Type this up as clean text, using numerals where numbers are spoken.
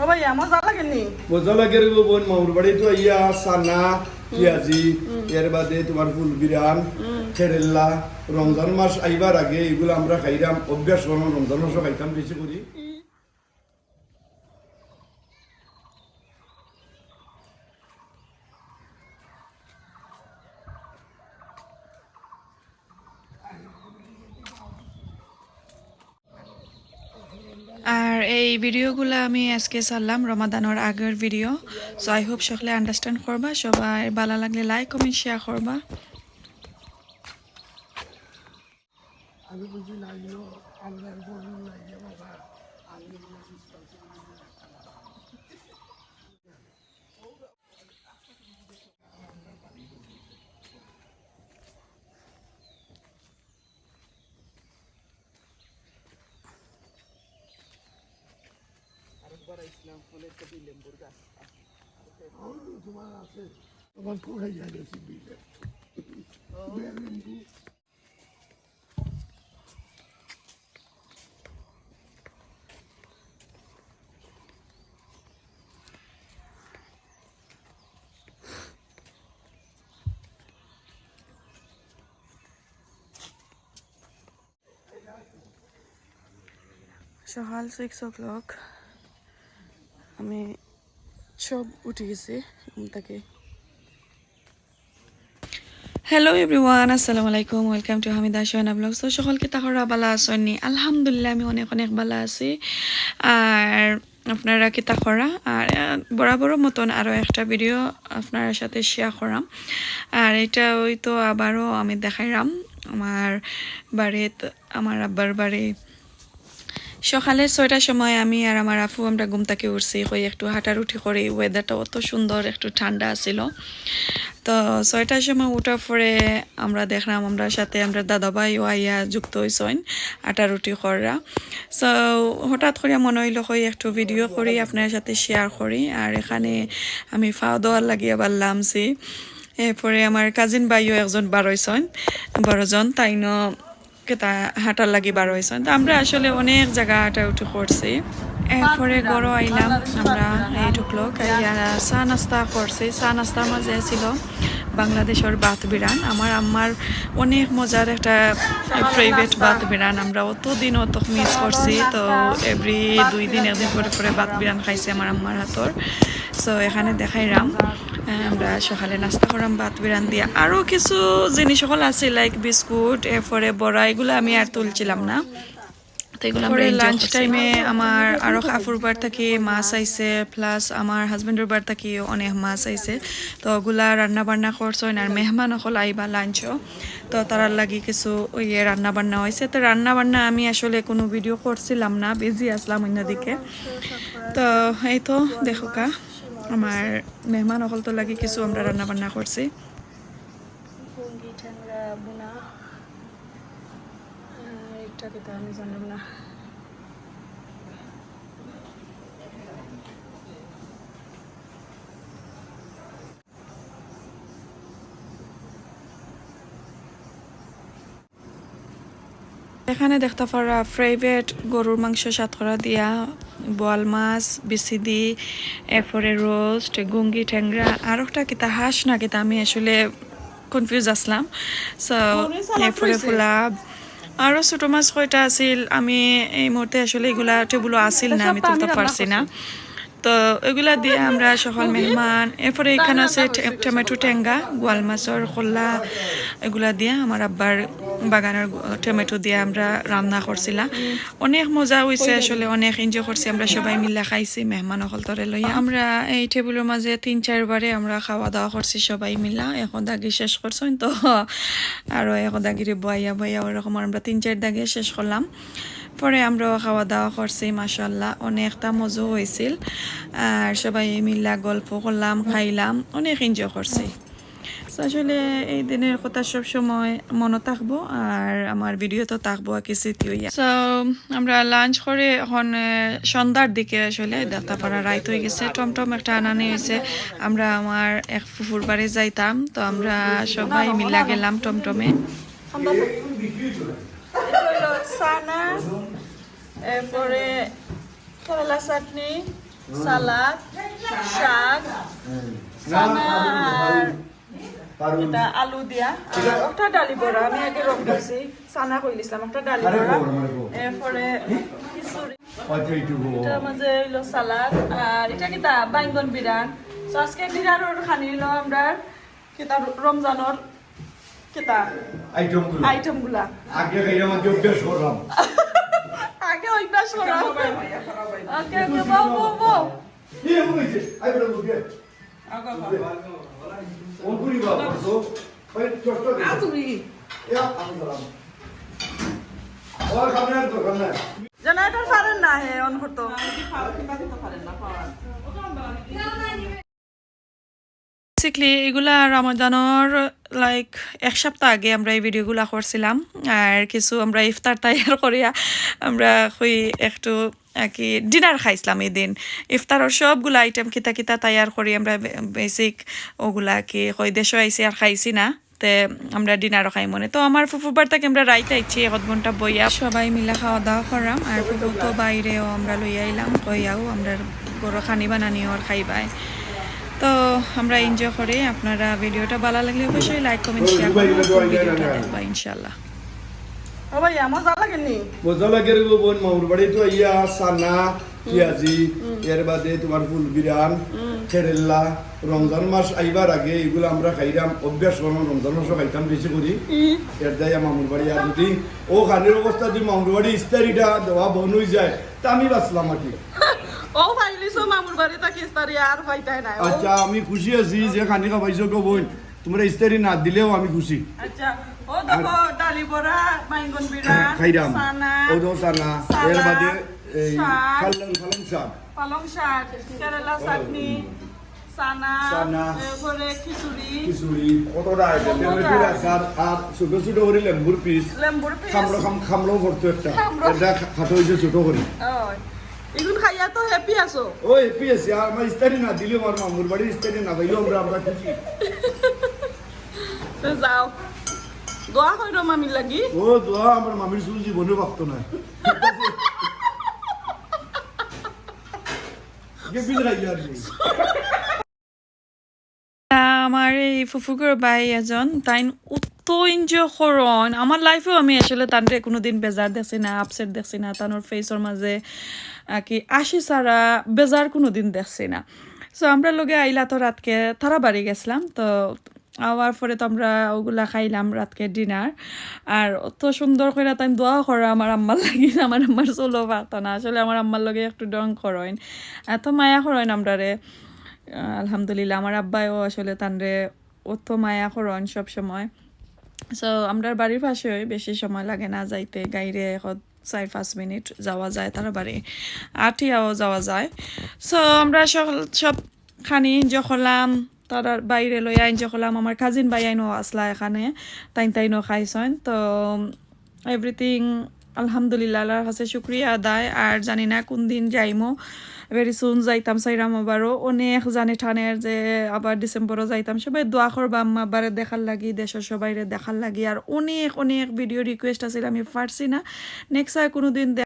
ও ভাই মজা লাগেনি মজা লাগে রে বোন মামুর বাড়ি তো আইয়া সানা পিয়াজি এর বাদে তোমার ফুল বিরান কেরেলা রমজান মাস আইবার আগে এগুলো আমরা খাইরাম অভ্যাস করলাম রমজান মাসও খাইতাম বেশি করি আর এই ভিডিওগুলো আমি আজকে ছাড়লাম রমাদানের আগের ভিডিও সো আই হোপ সকলে আন্ডারস্ট্যান্ড করবা সবাই ভালো লাগলে লাইক কমেন্ট শেয়ার করবা সকাল 6 o'clock আমি সব উঠে গেছি ঘুম থেকে হ্যালো এভরিওয়ান আসসালামু আলাইকুম ওয়েলকাম টু হামিদা শোনা ব্লগস তো সকলকে তাহরা ভালো আছেননি আলহামদুলিল্লাহ আমি অনেক অনেক ভালো আছি আর আপনারা কি তাহরা আর বরাবর মতন আরো একটা ভিডিও আপনার সাথে শেয়ার করাম আর এটা ওই তো আবারও আমি দেখাইলাম আমার বাড়িতে আমার আব্বার বাড়ি সকালে 6টার সময় আমি আর আমার আপু আমরা ঘুম থেকে উঠছি কই একটু হাঁটারুটি করি ওয়েদারটা অত সুন্দর একটু ঠান্ডা ছিল তো 6টার সময় উঠার পরে আমরা দেখলাম আমরা সাথে আমরা দাদা ভাই আইয়া যুক্ত হইছেন হাঁটারুটি করা সো হঠাৎ করে মনে হইলো কই একটু ভিডিও করি আপনার সাথে শেয়ার করি আর এখানে আমি ফাও দেওয়ার লাগিয়ে বাড়লামছি এরপরে আমার কাজিন ভাইও একজন বারোইছেন বড়জন তাইন তা হাঁটার লাগি বার হয়েছে তো আমরা আসলে অনেক জায়গা হাঁটাউটি করছি এরপরে গড়ো আইলাম আমরা এই ঢুকলো চা নাস্তা করছি চা নাস্তার মাঝে ছিল বাংলাদেশের ভাত বিরান আমার আম্মার অনেক মজার একটা ফেভারিট ভাত বিরান আমরা অতদিন অত মিস করছি তো এভরি 2 দিন একদিন পরে পরে ভাত বিরান খাইছি আমার আম্মার হাতর সো এখানে দেখাইলাম আমরা সকালে নাস্তা করাম ভাত বিরান দিয়া আরও কিছু জিনিস সকল আছে লাইক বিস্কুট এরপরে বড়া এগুলো আমি আর তুলছিলাম না তো এগুলো আমরা লাঞ্চ টাইমে আমার আরও কাপুর বার থেকে মাছ আইছে প্লাস আমার হাজবেন্ডের বার থেকে অনেক মাছ আইছে তো ওগুলা রান্না বান্না করছেন আর মেহমান সকল আইবা লাঞ্চও তো তারার লাগি কিছু ইয়ে রান্না বান্না হয়েছে তো রান্না বান্না আমি আসলে কোনো ভিডিও করছিলাম না বিজি আসলাম অন্যদিকে তো এই তো দেখো কা আমার মেহমান সকল তো লাগি কিছু আমরা রান্না বান্না করছি আমি জানলাম না এখানে দেখতে পারা ফেভারিট গরুর মাংস সাতকরা দিয়া বোয়াল মাছ বিসিদি এরপরে রোস্ট গুঙ্গি ঠ্যাংরা আর একটা কিতা হাঁস না কিতা আমি আসলে কনফিউজ আসলাম সো এরপরে পোলাপ আরও ছোটো মাছ কয়টা আছিল আমি এই মুহূর্তে আসলে এগুলা টেবুলো আসিল না আমি তুলতে পারছি না তো এগুলা দিয়ে আমরা সকল মেহমান এরপরে এখানে আছে টমেটো টেঙ্গা গোয়াল মাছের খোলা এগুলা দিয়ে আমার আব্বার বাগানের টমেটো দিয়ে আমরা রান্না করছিলাম অনেক মজা হয়েছে আসলে অনেক এনজয় করছি আমরা সবাই মিলে খাইছি মেহমান সকল তরে লইয়া আমরা এই টেবিলের মাঝে 3-4 বারে আমরা খাওয়া দাওয়া করছি সবাই মিলা এখন দাগি শেষ করছেন তো আরও এখন দাগিরে বইয়া বইয়া ওরকম আমরা 3-4 দাগে শেষ করলাম পরে আমরা খাওয়া দাওয়া করছি মাশাআল্লাহ অনেকটা মজা হয়েছিল আর সবাই মিলা গল্প করলাম খাইলাম অনেক এনজয় করছি আসলে এই দিনের কথা সব সময় মনে থাকবো আর আমার ভিডিও তো থাকবো আর কি স্মৃতি হইয়া সো আমরা লাঞ্চ করে এখন সন্ধ্যার দিকে আসলে দেখতে পারা রাইত হয়ে গেছে টমটম একটা আনানি হয়েছে আমরা আমার এক ফুফুর বাড়ি যাইতাম তো আমরা সবাই মিলা গেলাম টমটমে সানা এরপরে কেরালা চাটনি সালাদ শাক সানা আর এটা আলু দিয়া আর একটা ডালি বড়া আমি আগে রং করছি সানা কইলিছিলাম একটা ডালি বড়া এরপরে খিচুড়ি এটার মাঝে হইলো সালাদ আর এটা কিতা বাইঙ্গন বিরান তো আজকে বিরানোর খানি হইলো আমরা কিতা রমজানোর কিতা আইটেমগুলা আগে খাইলাম আগে অভ্যাস করলাম আগে অভ্যাস করলাম ওকে ওকে বাও বাও বাও কি হইছে আই বড় লোকে আগা ওগুলি বাবা তো ওই ছোট আতুরি ইয়া আমরাম ওর খাবার তো খানা জেনারেটর পারেন না হে অন করতে বেসিক্যালি এগুলা রমজানের লাইক এক সপ্তাহ আগে আমরা এই ভিডিওগুলো করছিলাম আর কিছু আমরা ইফতার তৈয়ার করিয়া আমরা হই একটু কি ডিনার খাইছিলাম এই দিন ইফতারের সবগুলো আইটেম কিতা কিতা তৈয়ার করি আমরা বেসিক ওগুলা কি কই দেশে আইসি আর খাইছি না তে আমরা ডিনারও খাই মনে তো আমার ফুফুর বাড়ি থেকে আমরা রাইতে আইছি 1 ঘন্টা বইয়া সবাই মিলে খাওয়া দাওয়া করলাম আর ফুফু তো বাইরেও আমরা লইয়া আইলাম কইয়াও আমরা বড় খানি বানানিও আর খাইবাই তো আমরা এনজয় করি আপনারা ভিডিওটা ভালো লাগলে অবশ্যই লাইক কমেন্ট শেয়ার করবেন ইনশাআল্লাহ ও ভাইয়া মজা লাগেনি মজা লাগে রে বোন মামুর বাড়ি তো আইয়া সানা পিয়াজি এর বাদে তোমার ফুল বিরান কেরেলা রমজান মাস আইবার আগে এগুলো আমরা খাইরাম অভ্যাস করলাম রমজান মাসও খাইতাম বেশি করি এর দায় মামুর বাড়ি আর যদি ও খানের অবস্থা যদি মামুর বাড়ি ইস্তারিটা দেওয়া বন হয়ে যায় তা আমি বাঁচলাম আর কি ও ভাইলিছো মামুর বাড়ি তাকে ইস্তারি আর পাইতাই না আচ্ছা আমি খুশি আছি যে খানি খাবাইছো গো বোন তোমরা ইস্তারি না দিলেও আমি খুশি আচ্ছা ও দেখো ডালি বড়া বাইঙ্গন বিরান খাইরাম সানা ও দো সানা এর বাদে এই পালং শাক কেরালা চাটনি সানা এরপরে খিচুড়ি কতটা আইটেম লেবুর আচার আর ছোট ছোট করে লেবুর পিস খামলো ভরতো একটা এটা খাটো হইছে ছোট করে এগুন খাইয়া তো হ্যাপি আছো ও হ্যাপি আছি আর আমার ইস্তারি না দিলে আমার মামুর বাড়ি ইস্তারি না ভাইও আমরা খুশি তো যাও দোয়া কইরো মামির লাগি ও দোয়া আমার মামির শুধু জীবনে ভাবতো না আমার এই ফুফুকুর ভাই এজন তাই অত এনজয় করন আমার লাইফেও আমি আসলে তানরে কোনোদিন বেজার দেখছি না আপসেট দেখছি না তানোর ফেসর মাঝে কি আসি সারা বেজার কোনোদিন দেখছি না সো আমরা লগে আইলা তো রাতকে তারা বাড়ি গেছিলাম তো আওয়ার পরে তো আমরা ওগুলা খাইলাম রাতকে ডিনার আর অত সুন্দর করে তাই দোয়া করো আমার আম্মার লাগি আমার আম্মার চলো পারতো না আসলে আমার আম্মার লগে একটু ডং করেন এত মায়া করেন আমরারে আলহামদুলিল্লাহ আমার আব্বাইও আসলে তানরে অত মায়া করেন সব সময় সো আমরার বাড়ির পাশে বেশি সময় লাগে না যাইতে গাড়িরে 4-5 মিনিট যাওয়া যায় তারা বাড়ি আটিয়াও যাওয়া যায় সো আমরা সব খানি এনজয় করলাম তারা বাইরে লইয়া এনজয় করলাম আমার কাজিন ভাই আইনও আসলা এখানে তাইনও খাইছেন তো এভরিথিং আলহামদুলিল্লাহ আল্লাহর কাছে শুকরিয়া আদায় আর জানি না কোন দিন যাইমো ভেরি সুন যাইতাম সাইরাম আবারও অনেক জানি ঠানের যে আবার ডিসেম্বরও যাইতাম সবাই দোয়া করবা আম্মা আবারে দেখার লাগি দেশের সবাইরে দেখার লাগি আর অনেক অনেক ভিডিও রিকোয়েস্ট আছিল আমি পারছি না নেক্সট আর কোনোদিন